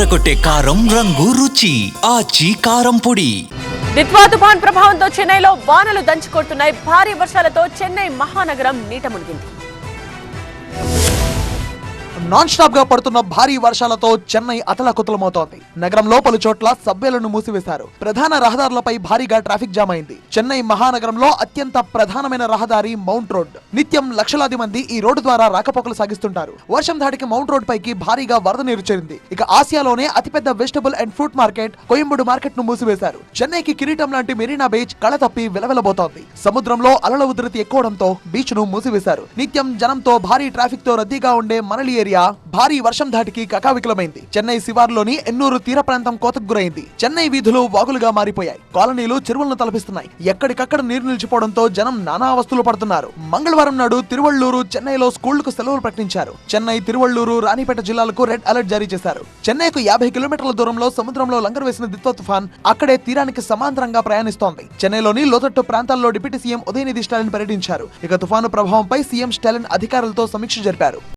అదరకొట్టే కారం రంగు రుచి ఆచి కారం పొడి. దిత్వా తుఫాన్ ప్రభావంతో చెన్నైలో వానలు దంచుకొడుతున్నాయి. భారీ వర్షాలతో చెన్నై మహానగరం నీట మునిగింది. నాన్ స్టాప్ గా పడుతున్న భారీ వర్షాలతో చెన్నై అతలాకుతలమవుతోంది. నగరంలో పలు చోట్ల సబ్వేలను మూసివేశారు. ప్రధాన రహదారులపై భారీగా ట్రాఫిక్ జామ్ అయింది. చెన్నై మహానగరంలో అత్యంత ప్రధానమైన రహదారి మౌంట్ రోడ్. నిత్యం లక్షలాది మంది ఈ రోడ్డు ద్వారా రాకపోకలు సాగిస్తుంటారు. వర్షం ధాటికి మౌంట్ రోడ్ పైకి భారీగా వరద నీరు చేరింది. ఇక ఆసియాలోనే అతిపెద్ద vegetable and fruit market Koyambedu market ను మూసివేశారు. చెన్నైకి కిరీటం లాంటి మెరీనా బీచ్ కళ తప్పి విలవిలబోతోంది. సముద్రంలో అలల ఉధృతి ఎక్కువడంతో బీచ్ ను మూసివేశారు. నిత్యం జనంతో భారీ ట్రాఫిక్ తో రద్దీగా ఉండే మనలి ఏరియా భారీ వర్షం ధాటికి కకావికలమైంది. చెన్నై శివార్లోని ఎన్నూరు తీర ప్రాంతం కోతకు గురైంది. చెన్నై వీధులు వాగులుగా మారిపోయాయి. కాలనీలు చెరువులను తలపిస్తున్నాయి. ఎక్కడికక్కడ నీరు నిలిచిపోవడంతో జనం నానా అవస్థలు పడుతున్నారు. మంగళవారం నాడు తిరువళ్లూరు, చెన్నైలో స్కూళ్లకు సెలవులు ప్రకటించారు. చెన్నై, తిరువళ్లూరు, రాణిపేట జిల్లాలకు రెడ్ అలర్ట్ జారీ చేశారు. చెన్నైకు 50 కిలోమీటర్ల దూరంలో సముద్రంలో లంగరు వేసిన దిత్వా తుఫాన్ అక్కడే తీరానికి సమాంతరంగా ప్రయాణిస్తోంది. చెన్నైలోని లోతట్టు ప్రాంతాల్లో డిప్యూటీ సీఎం ఉదయనిధి స్టాలిన్ పర్యటించారు. ఇక తుఫాను ప్రభావంపై సీఎం స్టాలిన్ అధికారులతో సమీక్ష జరిపారు.